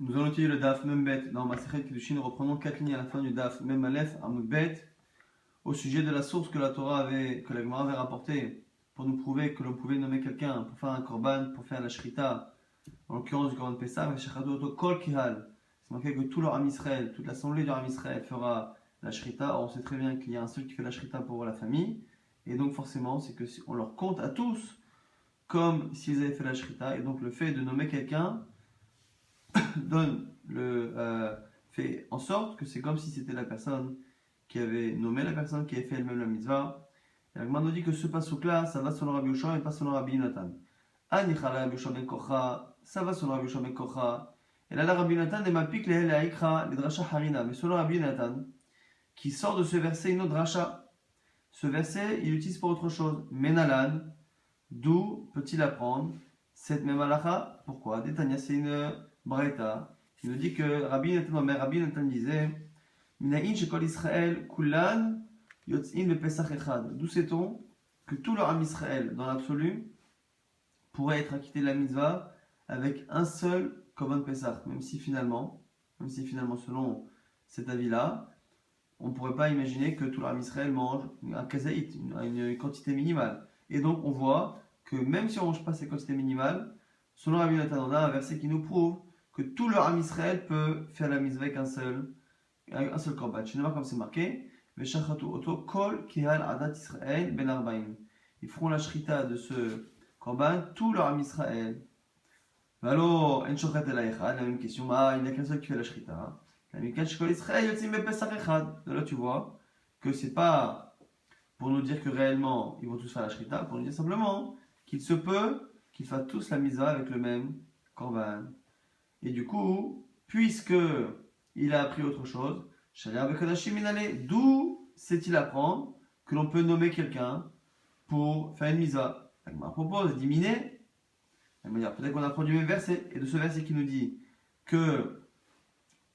Nous allons étudier le Daf Membet dans Masechet Kiddushin. Nous reprenons 4 lignes à la fin du Daf Mem Aleph Amud Bet au sujet de la source que la Gemara avait rapportée pour nous prouver que l'on pouvait nommer quelqu'un pour faire un korban, pour faire la shrita, en l'occurrence du korban Pessah, mais Shechadu Oto Kol Kihal. C'est marqué que tout le Ham Israël, toute l'assemblée du Ham Israël fera la shrita. Or, on sait très bien qu'il y a un seul qui fait la shrita pour la famille, et donc forcément, c'est que on leur compte à tous comme s'ils avaient fait la shrita, et donc le fait de nommer quelqu'un fait en sorte que c'est comme si c'était la personne qui avait nommé la personne qui avait fait elle-même la mitzvah. Et la Gemara nous dit que ce passouk-là, ça va selon Rabbi Yoshua et pas selon Rabbi Nathan. Anichala Rabbi Yoshua ben Kocha, ça va selon Rabbi Yoshua ben Kocha. Et là, Rabbi Nathan ne m'applique les Aikra, les Drasha Harina. Mais selon Rabbi Nathan, qui sort de ce verset une autre Drasha. Ce verset, il l'utilise pour autre chose. Menalan, d'où peut-il apprendre cette même halakha? Pourquoi Détania, c'est une Braïta. Il nous dit que Rabbi Nathan disait Minaïn shekol Israël kulan yotzin bepesach echad. D'où sait-on que tout le Ham Israël, dans l'absolu, pourrait être acquitté de la mitzvah avec un seul korban Pesach, même si finalement, selon cet avis-là, on ne pourrait pas imaginer que tout le Ham Israël mange un kazaït, une quantité minimale. Et donc on voit que même si on ne mange pas ces quantités minimales, selon Rabbi Nathan, on a un verset qui nous prouve que tout le Ham Israël peut faire la mitzvah avec un seul korban. Chez nous, comme c'est marqué, Veshachatu oto kol kihal adat Israël ben arbaim. Ils feront la shrita de ce korban, tout le Ham Israël. Alors, en shochet el echad, la même question, il n'y a qu'un seul qui fait la shrita. La mikal shekol Israël yotzim bepesach echad. De là, tu vois que c'est pas pour nous dire que réellement ils vont tous faire la shrita, pour nous dire simplement qu'il se peut qu'ils fassent tous la mitzvah avec le même korban. Et du coup, puisque il a appris autre chose, d'où sait-il apprendre que l'on peut nommer quelqu'un pour faire une mitzvah? Elle me propose d'iminer. Elle me dit peut-être qu'on apprend du même verset, et de ce verset qui nous dit que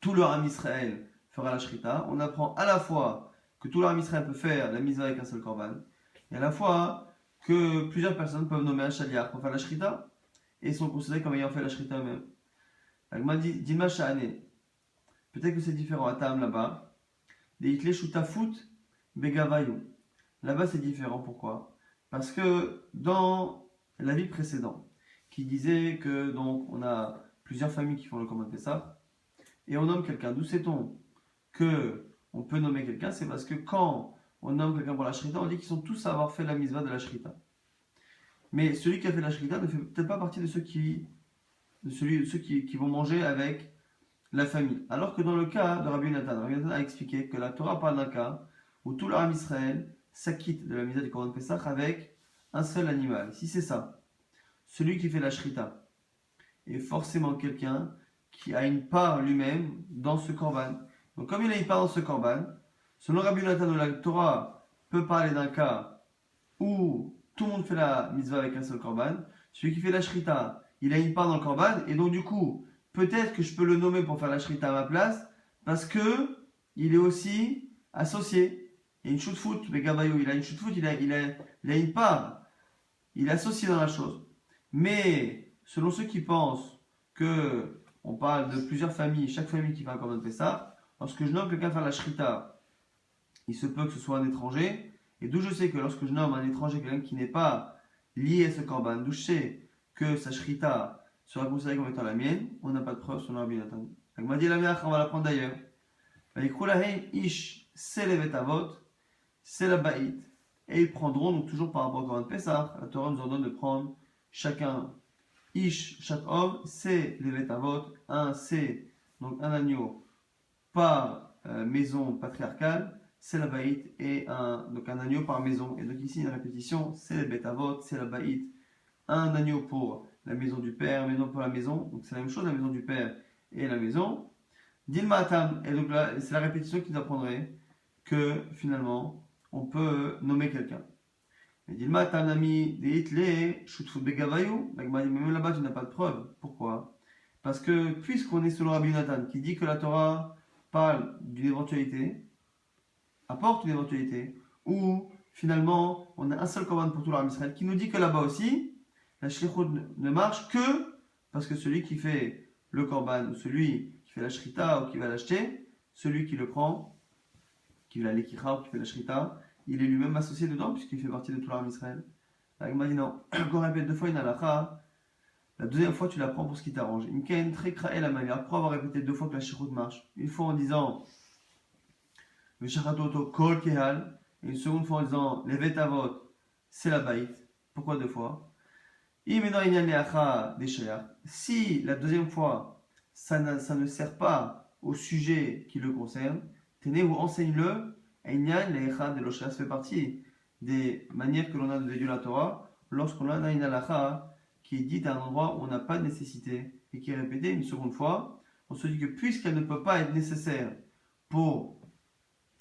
tout le Ham Israël fera la shrita, on apprend à la fois que tout le Ham Israël peut faire la mitzvah avec un seul korban, et à la fois que plusieurs personnes peuvent nommer un shaliach pour faire la shrita, et sont considérés comme ayant fait la shrita eux-mêmes. Elle m'a dit, Dilma Shahane, peut-être que c'est différent à Tam là-bas, des Hitle Shutafut Begavayu. Là-bas c'est différent, pourquoi? Parce que dans la vie précédente, qui disait que donc on a plusieurs familles qui font le korban Pessah, et on nomme quelqu'un. D'où sait-on que on peut nommer quelqu'un? C'est parce que quand on nomme quelqu'un pour la shrita, on dit qu'ils sont tous à avoir fait la mitzvah de la shrita. Mais celui qui a fait la shrita ne fait peut-être pas partie de ceux qui vont manger avec la famille. Alors que dans le cas de Rabbi Nathan a expliqué que la Torah parle d'un cas où tout le Ham Israël s'acquitte de la mitzvah du korban Pessah avec un seul animal. Si c'est ça, celui qui fait la shrita est forcément quelqu'un qui a une part lui-même dans ce korban. Donc comme il a une part dans ce korban, selon Rabbi Nathan, la Torah peut parler d'un cas où tout le monde fait la mitzvah avec un seul korban. Celui qui fait la shrita, il a une part dans le korban, et donc du coup, peut-être que je peux le nommer pour faire la shrita à ma place, parce que il est aussi associé. Il y a une shoot-foot, mais Gabayou, il a une shoot-foot, il a une part. Il est associé dans la chose. Mais, selon ceux qui pensent que on parle de plusieurs familles, chaque famille qui fait un korban Pessah, lorsque je nomme quelqu'un faire la shrita, il se peut que ce soit un étranger, et d'où je sais que lorsque je nomme un étranger, quelqu'un qui n'est pas lié à ce korban, d'où je sais que sa shrita sera considérée comme étant la mienne, on n'a pas de preuve sur le Rabbi Nathan. Donc, m'a dit la mère, on va l'apprendre d'ailleurs. Ish, c'est les vetavot, c'est la baït. Et ils prendront, donc toujours par rapport au korban Pessah, la Torah nous ordonne de prendre chacun, Ish, chaque homme, c'est les vetavot, c'est donc un agneau par maison patriarcale, c'est la baït, et donc un agneau par maison. Et donc ici, une répétition, c'est les vetavot, c'est la baït. Un agneau pour la maison du père, un agneau pour la maison, donc c'est la même chose, la maison du père et la maison. Dilma Atam, et donc là, c'est la répétition qui nous apprendrait que finalement, on peut nommer quelqu'un. Mais Dilma Atam Nami, Deitle, Shutfut Begavayu, même là-bas, tu n'as pas de preuve. Pourquoi? Parce que, puisqu'on est selon Rabbi Nathan, qui dit que la Torah parle d'une éventualité, apporte une éventualité, où finalement, on a un seul korban pour tout l'Arab Israël, qui nous dit que là-bas aussi, la shlichut ne marche que parce que celui qui fait le korban ou celui qui fait la shrita ou qui va l'acheter, celui qui le prend, qui fait la lekicha ou qui fait la shrita, il est lui-même associé dedans puisqu'il fait partie de tout l'armée Israël. La Gemara dit non, encore répète 2 fois une halakha, la deuxième fois tu la prends pour ce qui t'arrange. Imken très kraé la manière. Pourquoi avoir répété 2 fois que la shirout marche? Une fois en disant le shachatoto kol kehal, et une seconde fois en disant les vetavot, c'est la baït. Pourquoi 2 fois? Si la deuxième fois, ça ne sert pas au sujet qui le concerne, tenez ou enseigne-le. Ça fait partie des manières que l'on a de déduire la Torah lorsqu'on a une halakha qui est dite à un endroit où on n'a pas de nécessité et qui est répétée une seconde fois. On se dit que puisqu'elle ne peut pas être nécessaire pour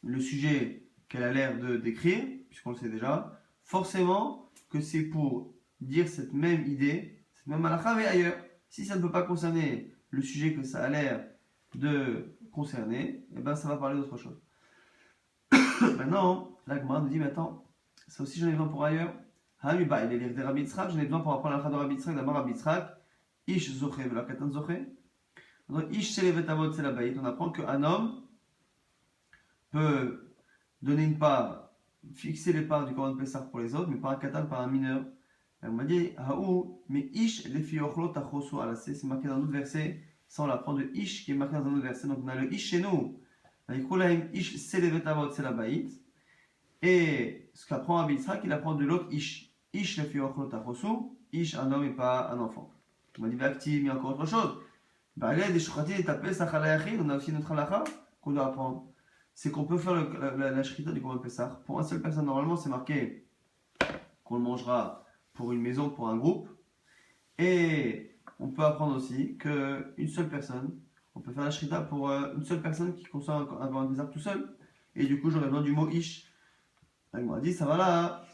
le sujet qu'elle a l'air de décrire, puisqu'on le sait déjà, forcément que c'est pour dire cette même idée, cette même halakha, mais ailleurs. Si ça ne peut pas concerner le sujet que ça a l'air de concerner, eh ben ça va parler d'autre chose. Maintenant, la Gemara nous dit, mais attends, ça aussi j'en ai besoin pour ailleurs. Il est lire des Rabbi Yitzhak, j'en ai besoin pour apprendre la halakha de Rabbi Yitzhak, d'abord Rabbi Yitzhak, Ish zoché, vela katan zoché. Donc Ish c'est les vetavot, c'est la baït. On apprend qu'un homme peut donner une part, fixer les parts du Korban Pessah pour les autres, mais pas un katan, pas un mineur. Elle m'a dit, Haou, mais Ish, les fiochlot tachosu alasé, c'est marqué dans un autre verset, ça on l'apprend de Ish qui est marqué dans un autre verset, donc on a le Ish chez nous. Ish, c'est les vetavot, c'est la baït. Et ce qu'apprend Rabbi Yitzhak, il apprend de l'autre Ish. Ish, les fiochlot tachosu, Ish, un homme et pas un enfant. On m'a dit, active, il y a encore autre chose. On a aussi notre halakha qu'on doit apprendre. C'est qu'on peut faire la shrita du Korban Pessah. Pour une seule personne, normalement, c'est marqué qu'on le mangera pour une maison, pour un groupe. Et on peut apprendre aussi qu'une seule personne, on peut faire la shrita pour une seule personne qui consomme un Korban Pessah tout seul. Et du coup, j'aurais besoin du mot ish. On m'a dit, ça va là.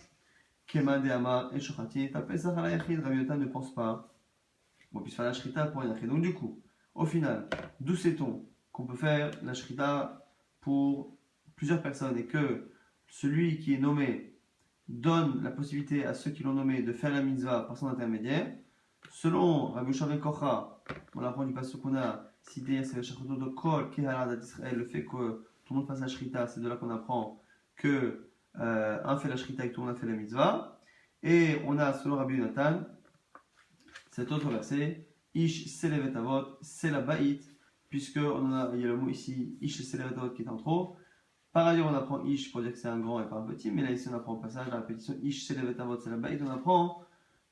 Kema de Amar et Shochati, ta Pessah ala yachid. Rabbi Yotan ne pense pas qu'on puisse faire la shrita pour un yachid. Donc, du coup, au final, d'où sait-on qu'on peut faire la shrita pour plusieurs personnes et que celui qui est nommé donne la possibilité à ceux qui l'ont nommé de faire la mitzvah par son intermédiaire? Selon Rabbi Shimon Kocha, on apprend du passage qu'on a cité, c'est le chachoto de Kol Kehalat d'Israël, le fait que tout le monde fasse la shrita, c'est de là qu'on apprend que un fait la shrita et que tout le monde a fait la mitzvah. Et on a, selon Rabbi Yonatan, cet autre verset, Ish c'est les vetavot, c'est la baït, puisque il y a le mot ici, Ish c'est les vetavot qui est en trop. Par ailleurs, on apprend Ish pour dire que c'est un grand et pas un petit, mais là ici on apprend au passage, la répétition Ish c'est les vetavot, c'est la baït, on apprend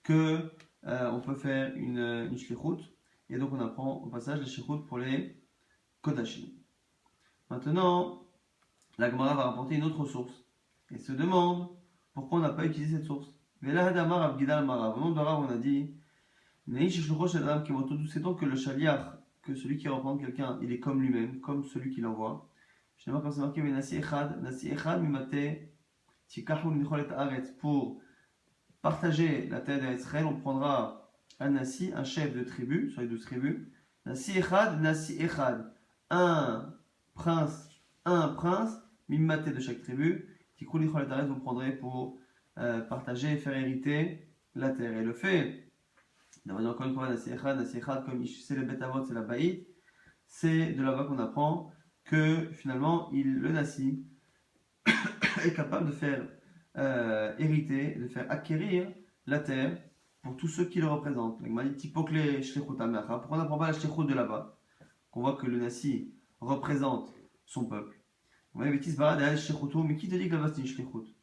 que on peut faire une shlichut, et donc on apprend au passage la shlichut pour les kodashim. Maintenant, la Gemara va rapporter une autre source, et se demande pourquoi on n'a pas utilisé cette source. Mais là, Hadamar Abgidal Marav, au nom de Rav, on a dit d'où sait-on que le shaliach, que celui qui représente quelqu'un, il est comme lui-même, comme celui qui l'envoie. Je ne sais pas quand c'est marqué, mais Nasi Echad, Mimate, Tikahu Nicholet Aretz, pour partager la terre d'Israël, on prendra un Nasi, un chef de tribu, sur les 12 tribus. Nasi Echad, un prince, Mimate de chaque tribu. Tikahu Nicholet Aretz, vous prendrez pour partager et faire hériter la terre. Et le fait d'avoir encore une fois Nasi Echad, comme c'est le Betavot, c'est la Baït, c'est de là-bas qu'on apprend que finalement le Nasi est capable de faire hériter, de faire acquérir la terre pour tous ceux qui le représentent. Pourquoi on n'apprend pas la shlichut de là-bas? Qu'on voit que le Nasi représente son peuple. Mais qui te dit que là-bas c'est une shlichut?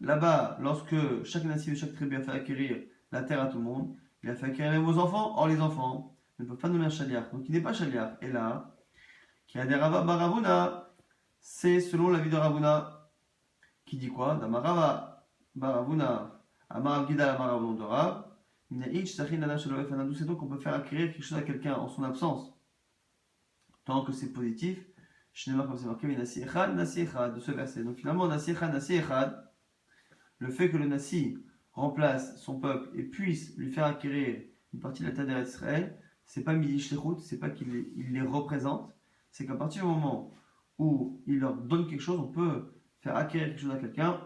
Là-bas, lorsque chaque Nasi de chaque tribu a fait acquérir la terre à tout le monde, il a fait acquérir même aux enfants. Or, les enfants ne peuvent pas nommer un shaliach, donc il n'est pas shaliach. Et là, qui a des Rava Baravuna, c'est selon l'avis de Ravuna, qui dit quoi? Damarava Baravuna, Amar Gida Amaravun de Rav, d'où c'est donc qu'on peut faire acquérir quelque chose à quelqu'un en son absence, tant que c'est positif. Je n'ai pas comme c'est marqué, mais Nasi Echad de ce verset. Donc finalement, Nasi Echad, le fait que le Nasi remplace son peuple et puisse lui faire acquérir une partie de la terre d'Israël, c'est pas Midi Shlichut, c'est pas qu'il les représente, c'est qu'à partir du moment où il leur donne quelque chose, on peut faire acquérir quelque chose à quelqu'un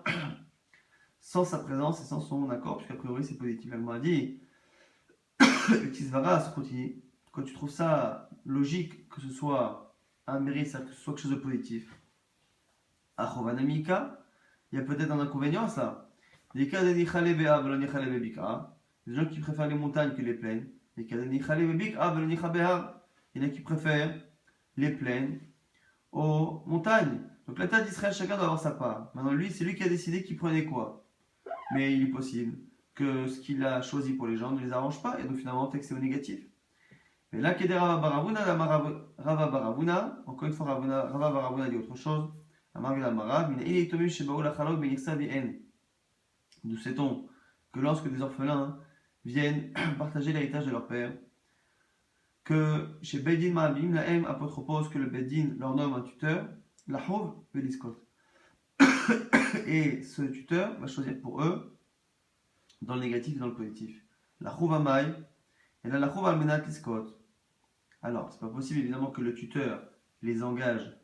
sans sa présence et sans son accord, puisqu'a priori c'est positif. Elle m'a dit Le tisvaras, quand tu trouves ça logique, que ce soit un mérite, que ce soit quelque chose de positif, Achovanamika, il y a peut-être un inconvénient à ça. Des cas de nichale be'av, le nichale be'bikra, des gens qui préfèrent les montagnes que les plaines. Des cas de nichale be'bikra, le nichale be'av, il y en a qui préfèrent les plaines aux montagnes. Donc la terre d'Israël, chacun doit avoir sa part. Maintenant, lui, c'est lui qui a décidé qu'il prenait quoi. Mais il est possible que ce qu'il a choisi pour les gens ne les arrange pas, et donc finalement, peut-être que c'est au négatif. Mais là, Keder Rava Baravuna, Rava Baravuna, encore une fois, Rava Baravuna dit autre chose. D'où sait-on que lorsque des orphelins viennent partager l'héritage de leur père, que chez Bedin Ma'abim, la M apotropose que le Bedin leur nomme un tuteur, la Hov Veliskot. Et ce tuteur va choisir pour eux dans le négatif et dans le positif. La Hov Amai et la Hov Almenat Liskot. Alors, c'est pas possible évidemment que le tuteur les engage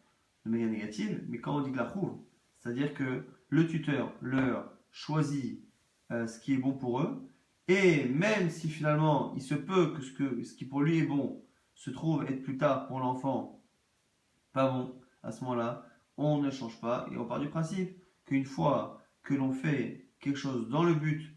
de manière négative, mais quand on dit que la Hov, c'est-à-dire que le tuteur leur choisit ce qui est bon pour eux, et même si finalement il se peut que ce qui pour lui est bon se trouve être plus tard pour l'enfant pas bon, à ce moment-là, on ne change pas et on part du principe qu'une fois que l'on fait quelque chose dans le but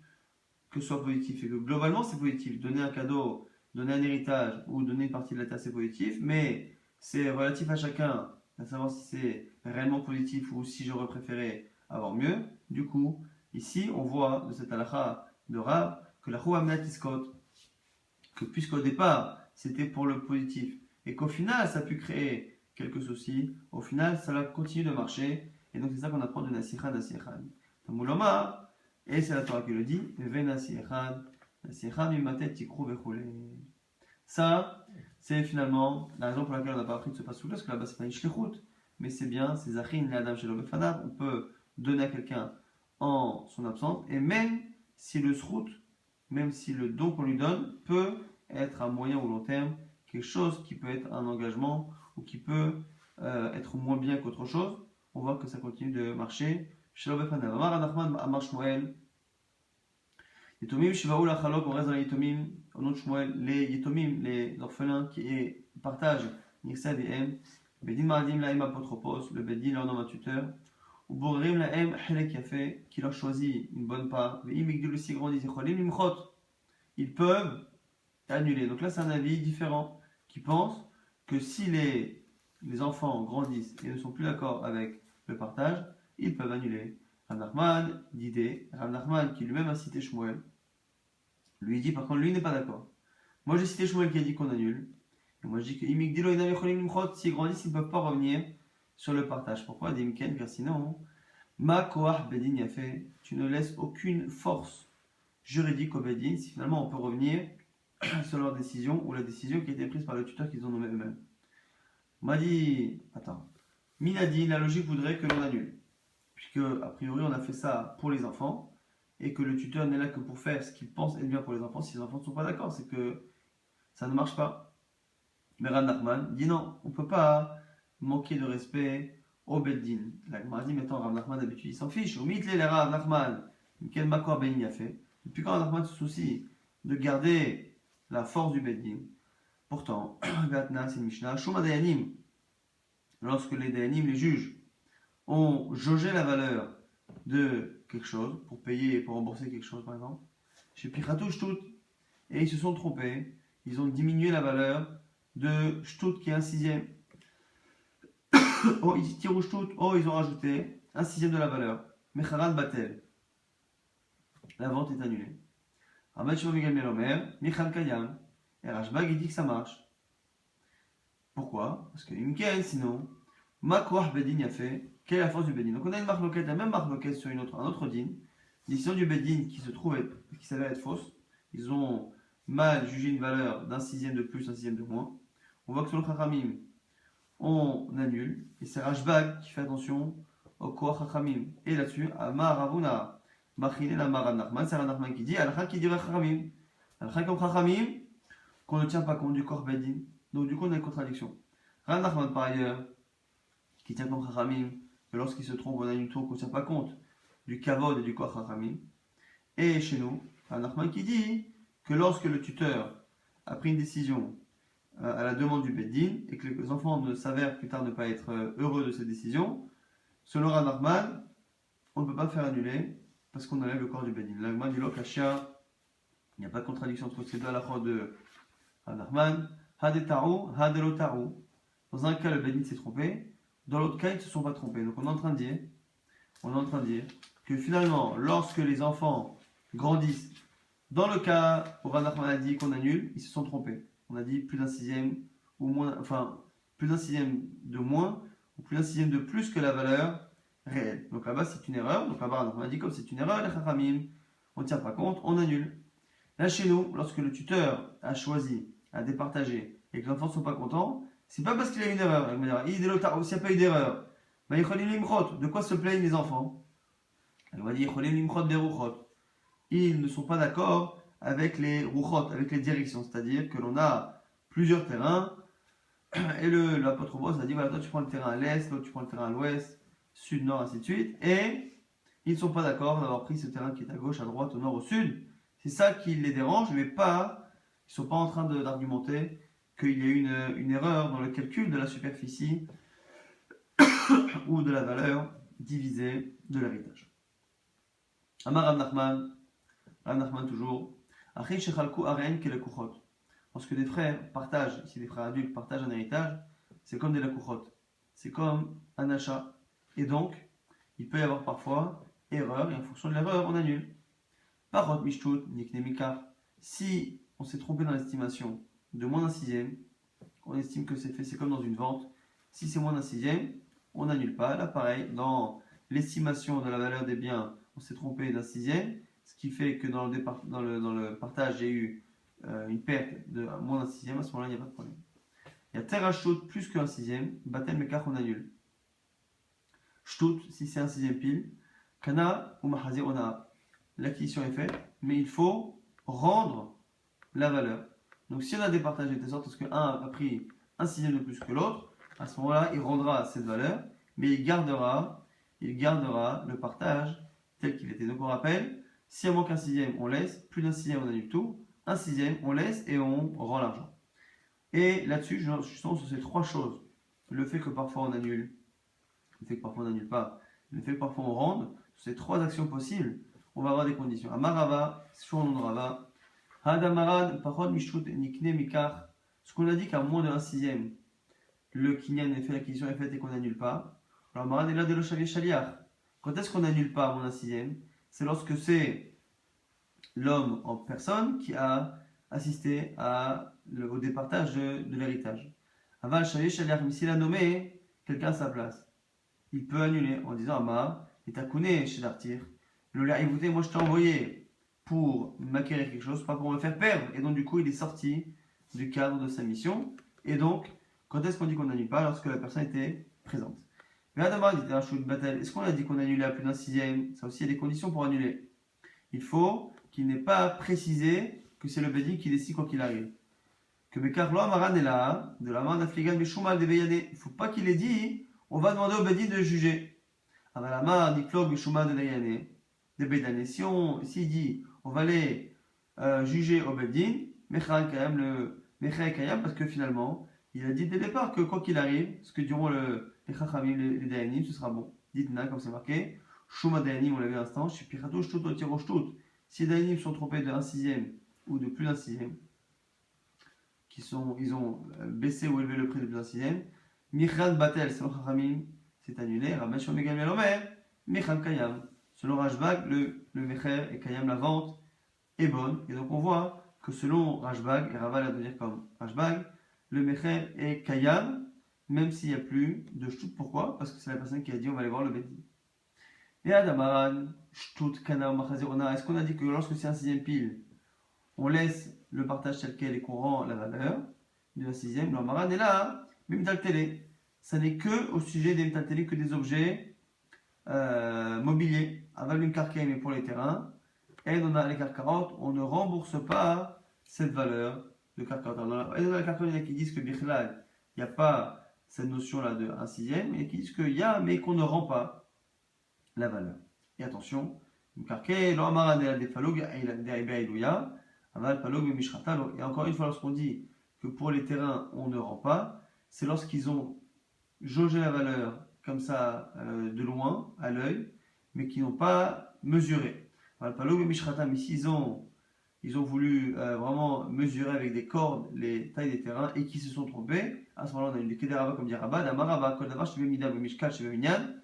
que ce soit positif et que globalement c'est positif, donner un cadeau, donner un héritage ou donner une partie de la terre c'est positif, mais c'est relatif à chacun, à savoir si c'est réellement positif ou si j'aurais préféré avoir mieux. Du coup, ici on voit de cette halakha de Rav que la Chouamnat Iskot, que puisqu'au départ c'était pour le positif et qu'au final ça a pu créer quelques soucis, au final ça va continuer de marcher et donc c'est ça qu'on apprend de Nasichan Nasichan. Tamouloma, et c'est la Torah qui le dit, ça, c'est finalement la raison pour laquelle on n'a pas appris de ce passage parce que là-bas c'est pas une shlichut, mais c'est bien, c'est Zachin, l'Adam Shelo Befanav, on peut donner à quelqu'un en son absence, et même si le srout, même si le don qu'on lui donne peut être à moyen ou long terme quelque chose qui peut être un engagement ou qui peut être moins bien qu'autre chose, on voit que ça continue de marcher. Shelo Befanav. Amar Anachman, Amar Shmuel. Yetomim Shivaou Lachalok, on reste dans les Yetomim, au nom de Shmuel, les Yetomim, les orphelins qui partagent Nirsa et M, Bedin Maradim Lahem Apotropos, le Bedin leur nomme un tuteur, ou Borim Lahem Helek Yafé, qui leur choisit une bonne part, Veim Igdul aussi grandit, Zecholim Limchot, ils peuvent annuler. Donc là, c'est un avis différent qui pense que si les enfants grandissent et ne sont plus d'accord avec le partage, ils peuvent annuler. Rav Nachman d'idée, Rav Nachman qui lui-même a cité Shmuel, lui dit par contre, lui n'est pas d'accord. Moi j'ai cité Shmuel qui a dit qu'on annule. Et moi je dis que s'ils grandissent, ils ne peuvent pas revenir sur le partage. Pourquoi Dimken? Car sinon, Ma Koach Bedin Yafé, tu ne laisses aucune force juridique au Bedin si finalement on peut revenir sur leur décision ou la décision qui a été prise par le tuteur qu'ils ont nommé eux-mêmes. On m'a dit, attends, Minadi, la logique voudrait que l'on annule. Puisque, a priori, on a fait ça pour les enfants, et que le tuteur n'est là que pour faire ce qu'il pense être bien pour les enfants. Si les enfants ne sont pas d'accord, c'est que ça ne marche pas. Mais Rav Nachman dit non, on ne peut pas manquer de respect au Beddin. La Gemara dit maintenant, Rav Nachman d'habitude il s'en fiche. Au mitle les Rav Nachman, quel makor Beddin a fait. Depuis quand Rav Nachman se soucie de garder la force du Beddin? Pourtant, Gatna, c'est Mishnah, Shuma Dayanim, lorsque les Dayanim, les juges, ont jaugé la valeur de quelque chose pour payer et pour rembourser quelque chose par exemple, chez Pichatou Shtut, et ils se sont trompés, ils ont diminué la valeur de Shtut qui est un sixième. Oh, ils tirent au Shtut, oh, ils ont rajouté un sixième de la valeur. Mecharan Batel. La vente est annulée. Ahmed Shimon Melomer, Michal Kayam, et Rashbag il dit que ça marche. Pourquoi? Parce que Imken, sinon, Makwah Bedin y a fait. Quelle est la force du Bedin? Donc on a une marloquette, la même marloquette sur un autre din. Décision du Bedin qui s'avère être fausse. Ils ont mal jugé une valeur d'un sixième de plus, un sixième de moins. On voit que sur le Chachamim, on annule. Et c'est Rashbag qui fait attention au Koach Chachamim. Et là-dessus, Amar Ravuna, Machine la Maran Nachman, c'est Rav Nachman qui dit, Alcha qui dirait Chachamim. Alcha comme Chachamim, qu'on ne tient pas compte du Koach Bedin. Donc du coup, on a une contradiction. Rav Nachman par ailleurs, qui tient compte Chachamim, que lorsqu'il se trompe, on a une tour qu'on ne tient pas compte du Kavod et du Koach Chachamim. Et chez nous, Rav Nachman qui dit que lorsque le tuteur a pris une décision à la demande du Beddin et que les enfants ne s'avèrent plus tard ne pas être heureux de cette décision, selon Rav Nachman, on ne peut pas faire annuler parce qu'on enlève le corps du Beddin. L'Agma dit Lokashia, il n'y a pas de contradiction entre ces deux halachot de Rav Nachman. Hadetaru, hadelotaru. Dans un cas, le Beddin s'est trompé, dans l'autre cas, ils ne se sont pas trompés. Donc on est en train de dire que finalement, lorsque les enfants grandissent, dans le cas où Rav Nachman a dit qu'on annule, ils se sont trompés. On a dit plus d'un sixième ou moins, enfin plus d'un sixième de moins ou plus d'un sixième de plus que la valeur réelle. Donc là-bas c'est une erreur. Donc là-bas on a dit comme c'est une erreur, les chachamim, on ne tient pas compte, on annule. Là chez nous, lorsque le tuteur a choisi, a départagé et que les enfants ne sont pas contents, c'est pas parce qu'il y a une erreur. S'il n'y a pas eu d'erreur, de quoi se plaignent les enfants? Elle va dire ils ne sont pas d'accord avec les rouchot, avec les directions, c'est-à-dire que l'on a plusieurs terrains et l'apôtre Boss a dit voilà, toi tu prends le terrain à l'est, l'autre tu prends le terrain à l'ouest, sud, nord, ainsi de suite, et ils ne sont pas d'accord d'avoir pris ce terrain qui est à gauche, à droite, au nord, au sud. C'est ça qui les dérange, mais pas, ils ne sont pas en train d'argumenter qu'il y a une erreur dans le calcul de la superficie ou de la valeur divisée de l'héritage. Amar Rav Nachman toujours. Lorsque des frères partagent, si des frères adultes partagent un héritage, c'est comme des lakuchot. C'est comme un achat. Et donc, il peut y avoir parfois erreur, et en fonction de l'erreur, on annule. Parot mishtut, nikne mikar. Si on s'est trompé dans l'estimation de moins d'un sixième, on estime que c'est comme dans une vente. Si c'est moins d'un sixième, on n'annule pas. Là, pareil, dans l'estimation de la valeur des biens, on s'est trompé d'un sixième, ce qui fait que dans le partage, j'ai eu une perte de moins d'un sixième. À ce moment-là, il n'y a pas de problème. Il y a terre à shtut plus qu'un sixième, batel mekar, on annule. Shtut, si c'est un sixième pile, kana ou mahazir, on a l'acquisition est faite, mais il faut rendre la valeur. Donc si on a départagé de sorte que un a pris un sixième de plus que l'autre, à ce moment-là, il rendra cette valeur, mais il gardera le partage tel qu'il était. Donc on rappelle, si il manque un sixième, on laisse, plus d'un sixième, on annule tout, un sixième, on laisse et on rend l'argent. Et là-dessus, je sens sur ces trois choses. Le fait que parfois on annule, le fait que parfois on n'annule pas, le fait que parfois on rende, sur ces trois actions possibles, on va avoir des conditions. Amarava, sur le nom de Rava, Hadamaran, Pachon, Mishtut, Nikne, Mikar. Ce qu'on a dit qu'à moins de 1 sixième, le kinyan est fait, l'acquisition est faite et qu'on n'annule pas. Alors, Maran est là de l'Oshavier Shaliach. Quand est-ce qu'on n'annule pas à moins d'un sixième? C'est lorsque c'est l'homme en personne qui a assisté au départage de l'héritage. Aval Shaliach Shaliach, mais s'il a nommé quelqu'un à sa place, il peut annuler en disant Ama, et Takune chez l'artir. Écoutez, moi je t'ai envoyé pour m'acquérir quelque chose, pas pour me faire perdre. Et donc du coup, il est sorti du cadre de sa mission. Et donc, quand est-ce qu'on dit qu'on n'annule pas? Lorsque la personne était présente. Est-ce qu'on a dit qu'on annulait à plus d'un sixième? Ça aussi, il y a des conditions pour annuler. Il faut qu'il n'ait pas précisé que c'est le Bédin qui décide quoi qu'il arrive. Que Bekarlo Amaran est là, de la main d'Afligan Meshumal de Beyane. Il ne faut pas qu'il ait dit on va demander au Bédin de juger. Amalama, Niklog Meshumal de Beyane. De Bédane. S'il dit on va aller juger au Bédin, Mechal Kayam, le Mechal Kayam, parce que finalement, il a dit dès le départ que quoi qu'il arrive, ce que diront les Chachamim, les Dayanim, ce sera bon. Dites-na, comme c'est marqué, Shuma Dayanim, on l'a vu à l'instant, Shipirato Shtut Otiro Shtut. Si les Dayanim sont trompés de 1 sixième ou de plus d'un sixième, ils ont baissé ou élevé le prix de plus d'un sixième, Michal Batel, selon Chachamim, c'est annulé, Rabashon Megamel Omer, Michal Kayam. Selon Rashbag, le Mecher et Kayam, la vente, est bonne. Et donc on voit que selon Rashbag, et Raval a de dire comme Rashbag, le Mecher est Kayam, même s'il n'y a plus de Shtut. Pourquoi? Parce que c'est la personne qui a dit on va aller voir le Bédin. Et Adamaran, Shtut, Kana, Machazirona, est-ce qu'on a dit que lorsque c'est un sixième pile, on laisse le partage tel quel et qu'on rend la valeur de la sixième? L'Amaran est là, Mimtal Télé. Ça n'est que au sujet des Mimtal Télé que des objets mobiliers. Aval une carcaille, mais pour les terrains. Et on a les carcarottes, on ne rembourse pas cette valeur de carcarotte. Et dans la carcarotte, il y en a qui disent que Bichlal, il n'y a pas cette notion-là de 1 sixième, et qui disent qu'il y a, mais qu'on ne rend pas la valeur. Et attention, une carcaille, l'Amaran est la défalog, Aval, Palog, Mishratalo. Et encore une fois, lorsqu'on dit que pour les terrains, on ne rend pas, c'est lorsqu'ils ont jaugé la valeur comme ça de loin, à l'œil, mais qui n'ont pas mesuré. Aval, Palog, Mishratam, ici, ils ont voulu vraiment mesurer avec des cordes les tailles des terrains et qui se sont trompés. À ce moment-là, on a une des Kederava comme dit Rabba, Damarava, Kodavar, Shevemida, Mishkal, Sheveminyan,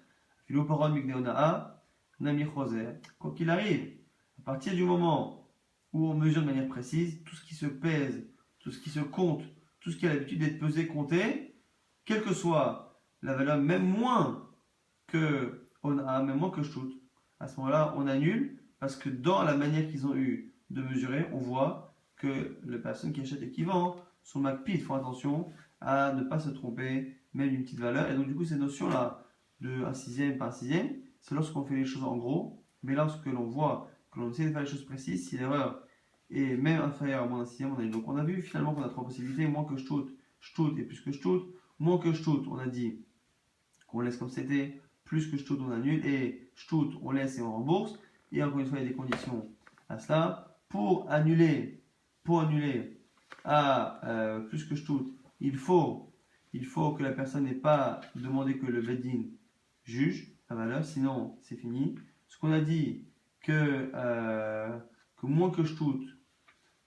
Philoporon, Migneonaa, Nami Choser. Quoi qu'il arrive, à partir du moment où on mesure de manière précise, tout ce qui se pèse, tout ce qui se compte, tout ce qui a l'habitude d'être pesé, compté, quelle que soit la valeur, même moins que Shtut, à ce moment-là, on annule parce que dans la manière qu'ils ont eu de mesurer, on voit que les personnes qui achètent et qui vendent sont MacPid, font attention à ne pas se tromper, même d'une petite valeur. Et donc, du coup, cette notion-là de un sixième par un sixième, c'est lorsqu'on fait les choses en gros, mais lorsque l'on voit que l'on essaie de faire les choses précises, si l'erreur est même inférieure à moins d'un sixième, on a dit. Donc, on a vu finalement qu'on a trois possibilités, moins que Shtut et plus que Shtut. Moins que Shtut, on a dit qu'on laisse comme c'était, plus que Shtut, on annule, et Shtut, on laisse et on rembourse. Et encore une fois, il y a des conditions à cela. Pour annuler à plus que Shtut, il faut que la personne n'ait pas demandé que le Beddin juge la valeur, sinon c'est fini. Ce qu'on a dit que moins que Shtut,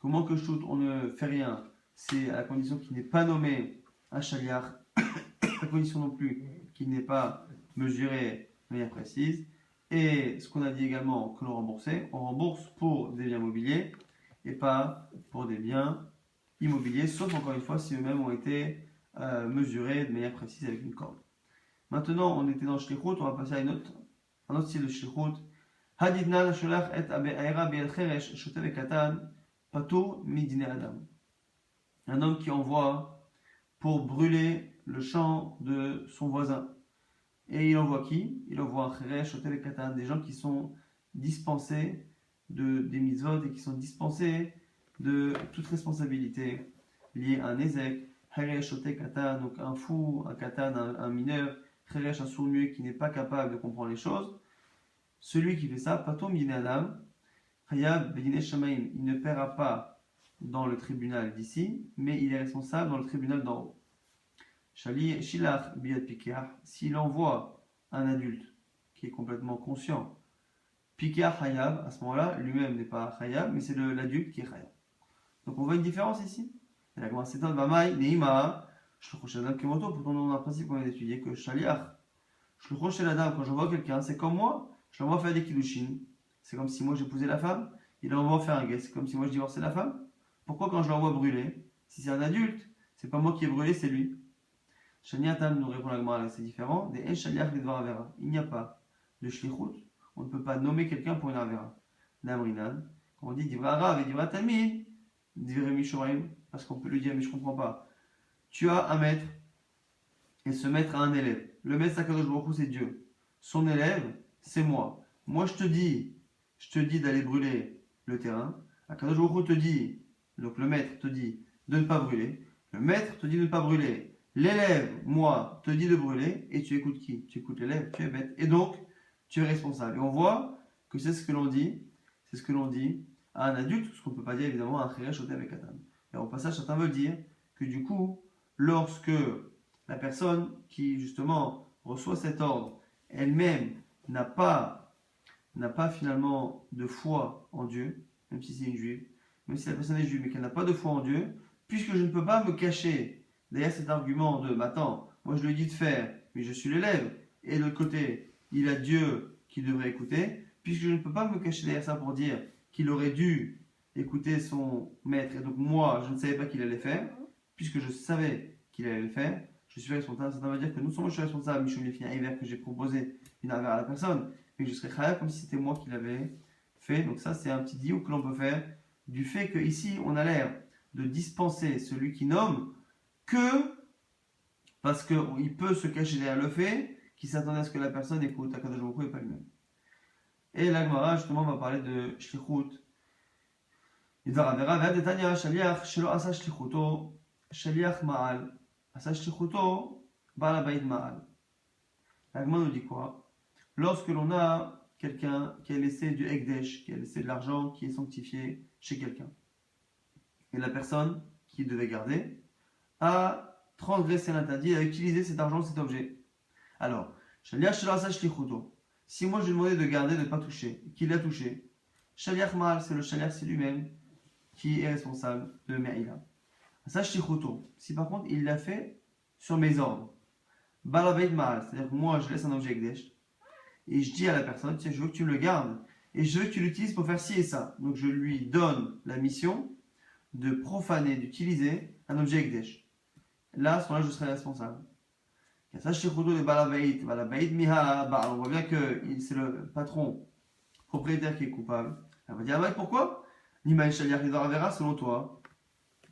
on ne fait rien, c'est à la condition qu'il n'ait pas nommé un Shaliach, à condition non plus qu'il n'ait pas mesuré de manière précise. Et ce qu'on a dit également que l'on remboursait, on rembourse pour des biens mobiliers et pas pour des biens immobiliers, sauf encore une fois si eux-mêmes ont été mesurés de manière précise avec une corde. Maintenant, on était dans le shlichut, on va passer à un autre style de shlichut. Hadidna nasholach et abe'aira bi'el cheresh shotev ekatan patur midine adam. Un homme qui envoie pour brûler le champ de son voisin. Et il envoie qui? Il envoie un cheresh shotev ekatan, des gens qui sont dispensés des mitzvot et qui sont dispensés de toute responsabilité liée à un ezek. Cheresh shotev katan, donc un fou, un katan, un mineur. Cheresh, un sourd-muet qui n'est pas capable de comprendre les choses, celui qui fait ça, Patom Yine Adam, Hayab Bedine Shamaim, il ne paiera pas dans le tribunal d'ici, mais il est responsable dans le tribunal d'en haut. Shilach Biyad Pikeach, s'il envoie un adulte qui est complètement conscient, Pikeach Hayab, à ce moment-là, lui-même n'est pas Hayab, mais c'est l'adulte qui est Hayab. Donc on voit une différence ici. Et la Gemara s'étonne, Vamai, Neima, pourtant on a un principe qu'on vient d'étudier que Shaliach, quand j'envoie quelqu'un, c'est comme moi, je l'envoie faire des kiddushin. C'est comme si moi j'épousais la femme, il envoie faire un guet, c'est comme si moi je divorçais la femme. Pourquoi quand je l'envoie brûler, si c'est un adulte, c'est pas moi qui ai brûlé, c'est lui. Shaniatam nous répond la Gemara, c'est différent. Des En Shaliach Lidvar Avera. Il n'y a pas de shlichut, on ne peut pas nommer quelqu'un pour une Avera. Namrinan, quand on dit Divra Rav et Divra Tamid, Divra Mishorim, parce qu'on peut lui dire, mais je comprends pas. Tu as un maître, et ce maître a un élève. Le maître Akadosh Baruch Hu, c'est Dieu. Son élève, c'est moi. Moi, je te dis d'aller brûler le terrain. Akadosh Baruch Hu te dit, donc le maître te dit de ne pas brûler. Le maître te dit de ne pas brûler. L'élève, moi, te dit de brûler. Et tu écoutes qui? Tu écoutes l'élève, tu es bête. Et donc, tu es responsable. Et on voit que c'est ce que l'on dit. C'est ce que l'on dit à un adulte, ce qu'on ne peut pas dire évidemment à un cheresh shotev avec Katan. Et au passage, certains veulent dire que du coup, lorsque la personne qui justement reçoit cet ordre elle-même n'a pas finalement de foi en Dieu, même si c'est une juive, même si la personne est juive mais qu'elle n'a pas de foi en Dieu, puisque je ne peux pas me cacher derrière cet argument de attends, moi je lui ai dit de faire, mais je suis l'élève, et de l'autre côté, il a Dieu qui devrait écouter, puisque je ne peux pas me cacher derrière ça pour dire qu'il aurait dû écouter son maître, et donc moi je ne savais pas qu'il allait faire, puisque je savais qu'il allait le faire, je suis responsable. Ça veut dire que non seulement je suis responsable, Michel Lefina Hiver, que j'ai proposé une affaire à la personne, mais que je serais khayab comme si c'était moi qui l'avais fait. Donc ça, c'est un petit diou que l'on peut faire du fait qu'ici, on a l'air de dispenser celui qui nomme que parce qu'il peut se cacher derrière le fait qu'il s'attendait à ce que la personne écoute Akadosh Baruch Hu et pas lui-même. Et la Gemara, justement, va parler de shlichut. Idvar Avera, Ve'ad Etania, Shaliach, Shelo Asa Shlichuto, Shaliach Ma'al. Asa Shlichuto, Bala Baïd Ma'al. La Gemara nous dit quoi? Lorsque l'on a quelqu'un qui a laissé du Ekdesh, qui a laissé de l'argent qui est sanctifié chez quelqu'un. et la personne qui devait garder a transgressé l'interdit, a utilisé cet argent, cet objet. Alors, Shaliach shelo asa shlichuto. Si moi je lui demandais de garder, de ne pas toucher, qu'il l'a touché, Shaliach mal, c'est le Shaliach, c'est lui-même qui est responsable de Me'ila. Ça, shlichuto. Si par contre il l'a fait sur mes ordres, Balabait mal, c'est-à-dire que moi je laisse un objet Ekdesh, et je dis à la personne, tiens, je veux que tu me le gardes, et je veux que tu l'utilises pour faire ci et ça. Donc je lui donne la mission de profaner, d'utiliser un objet Ekdesh. Là, à ce moment-là, je serai responsable. On voit bien que c'est le patron, propriétaire qui est coupable. Elle va dire, ah, pourquoi selon toi,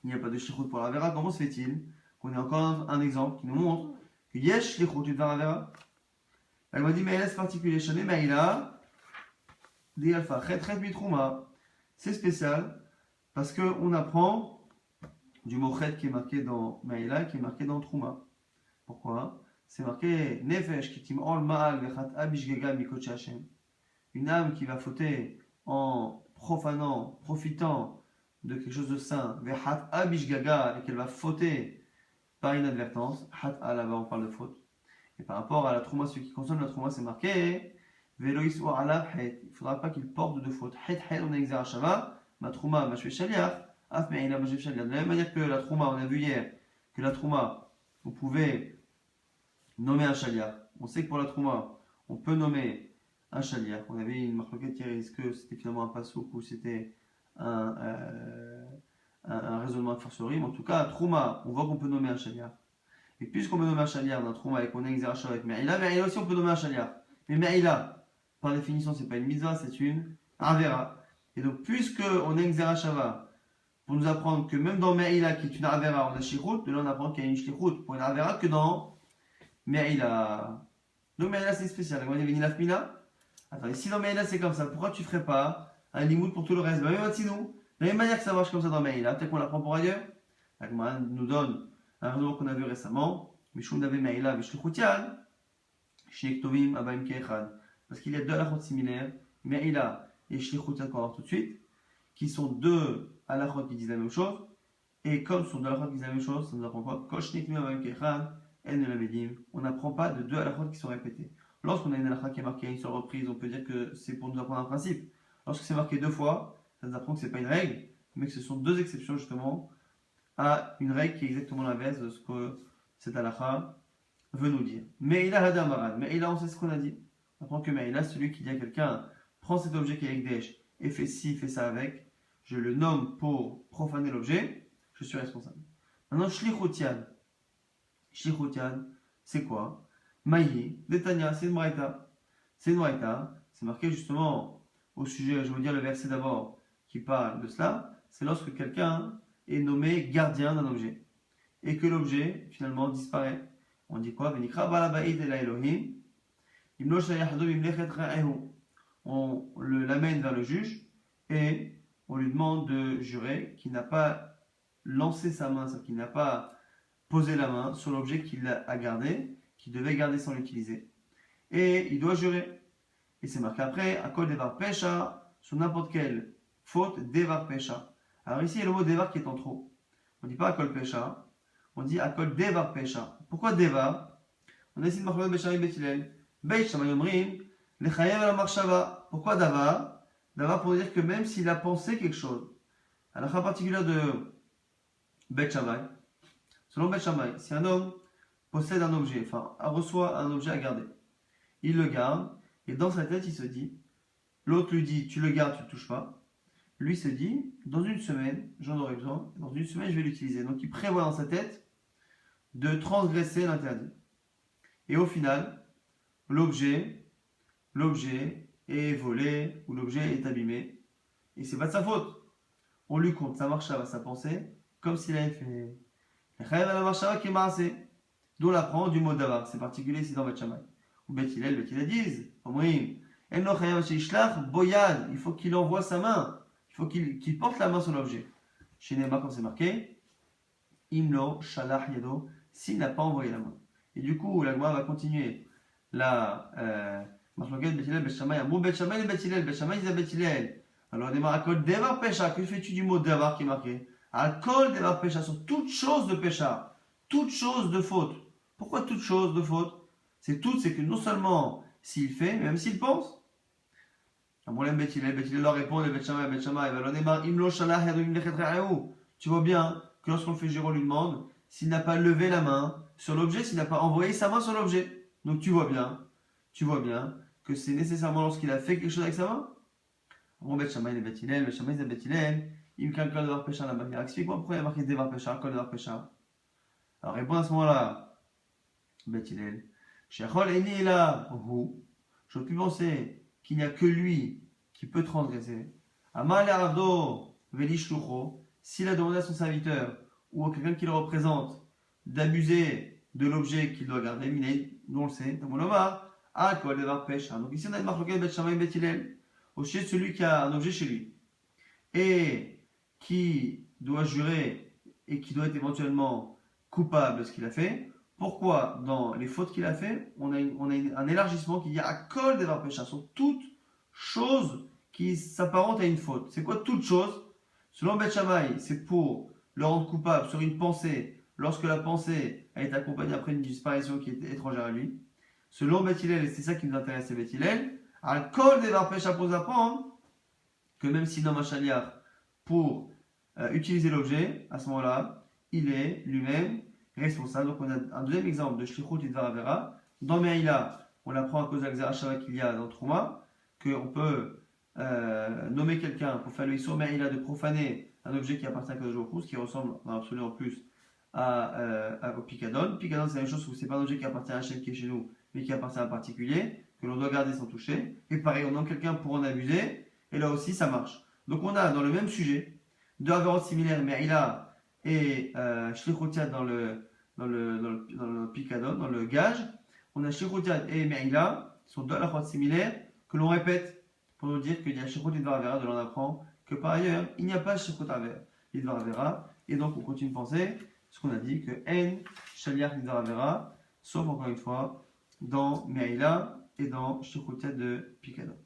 il n'y a pas de shlichut pour la vera. Comment se fait-il qu'on ait encore un exemple qui nous montre que yesh shlichut tu la vera? Elle m'a dit, mais c'est particulier, mais il a dit alpha, c'est spécial parce qu'on apprend du mot chet qui est marqué dans Maïla qui est marqué dans Trouma. Pourquoi? C'est marqué Nefesh kitim ol ma'al vechat abishgaga mikot Hashem. Une âme qui va fauter en profanant, profitant de quelque chose de saint, vechat abishgaga, et qu'elle va fauter par inadvertance. Hat là-bas on parle de faute. Et par rapport à la Trouma, ce qui concerne la Trouma, c'est marqué Velois ou alav het. Il ne faudra pas qu'il porte de faute. Het het on a exer shava, ma Trouma, ma shve shaliach, af me'ila ma shve shaliach. De la même manière que la Trouma, on a vu hier que la Trouma, vous pouvez nommer un chaliar. On sait que pour la Trouma, on peut nommer un chaliar. On avait une marloquette qui est-ce que c'était finalement un pasouk ou c'était un raisonnement de forcerie. Mais en tout cas, à Trouma, on voit qu'on peut nommer un chaliar. Et puisqu'on peut nommer un chaliar dans Trouma et qu'on a exerché avec Me'ila, Me'ila aussi on peut nommer un chaliar. Mais Me'ila, par définition, c'est pas une mitzvah, c'est une avera. Et donc, puisqu'on a exerché pour nous apprendre que même dans Me'ila, qui est une avera, on a shlichut, de là on apprend qu'il y a une shlichut pour une avera que dans Me'ila. Donc Me'ila c'est spécial. Comment il y avait une Attends, ici dans Me'ila c'est comme ça. Pourquoi tu ne ferais pas un limoud pour tout le reste? Même nous, de la même manière que ça marche comme ça dans Me'ila, peut-être qu'on l'apprend pour ailleurs. La Gemara nous donne un raisonnement qu'on a vu récemment. Mishum d'ave Me'ila v'shlichutian, shektovim abaim ke'echad. Parce qu'il y a deux halachot similaires, Me'ila et shlichutian qu'on va voir tout de suite, qui sont deux halachot qui disent la même chose. Et comme ce sont deux halachot qui disent la même chose, ça nous apprend quoi? Koshnikmi abaim ke'echad. On n'apprend pas de deux halachot qui sont répétés. Lorsqu'on a une halakha qui est marquée à une seule reprise, on peut dire que c'est pour nous apprendre un principe. Lorsque c'est marqué deux fois, ça nous apprend que ce n'est pas une règle, mais que ce sont deux exceptions justement à une règle qui est exactement l'inverse de ce que cette halakha veut nous dire. Mais il a hadamaran, mais il a, on sait ce qu'on a dit. On apprend que Me'ila, celui qui dit à quelqu'un, prends cet objet qui est Ekdesh et fais ci, fais ça avec, je le nomme pour profaner l'objet, je suis responsable. Maintenant, shlichutian. Shlichutian, c'est quoi? Maïhi, Netanya, c'est une braïta. C'est une braïta. C'est marqué justement au sujet, je veux dire le verset d'abord qui parle de cela. C'est lorsque quelqu'un est nommé gardien d'un objet et que l'objet finalement disparaît. On dit quoi? On l'amène vers le juge et on lui demande de jurer qu'il n'a pas lancé sa main, qu'il n'a pas poser la main sur l'objet qu'il a gardé, qu'il devait garder sans l'utiliser. Et il doit jurer. Et c'est marqué après, Akol Devar Pesha, sur n'importe quelle faute, Devar Pesha. Alors ici, il y a le mot Devar qui est en trop. On ne dit pas Akol Pesha, on dit Akol Devar Pesha. Pourquoi Devar? On a ici le marquement de Béchari Betilel. Beit Shamayomrim, Lechayev la Marshava. Pourquoi Davar? Davar pour dire que même s'il a pensé quelque chose, à la fin particulière de Beit Shammai, selon Beit Shammai, si un homme possède un objet, enfin reçoit un objet à garder, il le garde, et dans sa tête il se dit, l'autre lui dit, tu le gardes, tu ne le touches pas, lui se dit, dans une semaine, j'en aurai besoin, dans une semaine je vais l'utiliser. Donc il prévoit dans sa tête de transgresser l'interdit. Et au final, l'objet est volé, ou l'objet est abîmé, et c'est pas de sa faute. On lui compte sa marcha, sa pensée, comme s'il avait fait. D'où l'apprend du mot davar, c'est particulier ici dans Beit Shammai. Ou Beit Hillel disent, il faut qu'il envoie sa main, il faut qu'il porte la main sur l'objet. Chez Nema, comme c'est marqué, Imlo Shalach Yado, s'il n'a pas envoyé la main. Et du coup, la Gemara va continuer la Marloquette Beit Hillel, Beit Shammai, un mot Beit Shammai et Beit Hillel, Beit Shammai disait Beit Hillel. Alors on démarre à code Devar Pesha, que fais-tu du mot Devar qui est marqué? Alcool devar pécha, sur toute chose de pécha, toute chose de faute. Pourquoi toute chose de faute? C'est que non seulement s'il fait, mais même s'il pense. Beth-Hillel leur répond, le Bet-Shammai, tu vois bien que lorsqu'on le fait jurer, on lui demande s'il n'a pas levé la main sur l'objet, s'il n'a pas envoyé sa main sur l'objet. Donc tu vois bien que c'est nécessairement lorsqu'il a fait quelque chose avec sa main. Bon, Bet-Shammai, le Bet-Hillel, Bet-Shammai, le Bet-Hillel, il me calcule devoir pécher la manière. Explique-moi pourquoi il y a marqué devoir pécher, col devoir pécher. Alors répond à ce moment-là, Bet-Hillel, Shechol Eni là, je peux penser qu'il n'y a que lui qui peut transgresser. Amal Ardo Velishlucho, s'il a demandé à son serviteur ou à quelqu'un qui le représente d'abuser de l'objet qu'il doit garder, nous on le sait, dans mon omar, à quoi devoir pêcher. Donc ici on a une marque Bet Shammai Bet Hillel, au sujet de celui qui a un objet chez lui et qui doit jurer et qui doit être éventuellement coupable de ce qu'il a fait. Pourquoi dans les fautes qu'il a fait, on a un élargissement qui dit à col devoir pécher sur toute chose qui s'apparente à une faute. C'est quoi toute chose? Selon Bet Shammai, c'est pour le rendre coupable sur une pensée lorsque la pensée a été accompagnée après une disparition qui est étrangère à lui. Selon Bet Hillel, et c'est ça qui nous intéresse, c'est Bet Hillel, à col devoir pécher pour apprendre que même si nomme un chaliar pour utiliser l'objet, à ce moment-là, il est lui-même responsable. Donc on a un deuxième exemple de Shlichut Idvar Avera. Dans Me'ila, on apprend à cause de la qu'il y a dans Trouma, qu'on peut nommer quelqu'un pour faire le Issur Me'ila de profaner un objet qui appartient à Kadosh Baruch Hu, ce qui ressemble dans l'absolu en plus au Picadon. Picadon, c'est la même chose où c'est pas un objet qui appartient à un chef qui est chez nous, mais qui appartient à un particulier, que l'on doit garder sans toucher. Et pareil, on nomme quelqu'un pour en abuser, et là aussi ça marche. Donc on a dans le même sujet deux avérotes similaires, Me'ila et Shlichutiat dans le Picadon, dans le gage. On a Shlichutiat et Me'ila, qui sont deux avérotes similaires que l'on répète pour nous dire qu'il y a Shlichut Idvar Avera, de l'on apprend que par ailleurs il n'y a pas Shlichut Idvar Avera, et donc on continue de penser ce qu'on a dit que En Shaliach Idvar Avera, sauf encore une fois dans Me'ila et dans Shlichutiat de Picadon.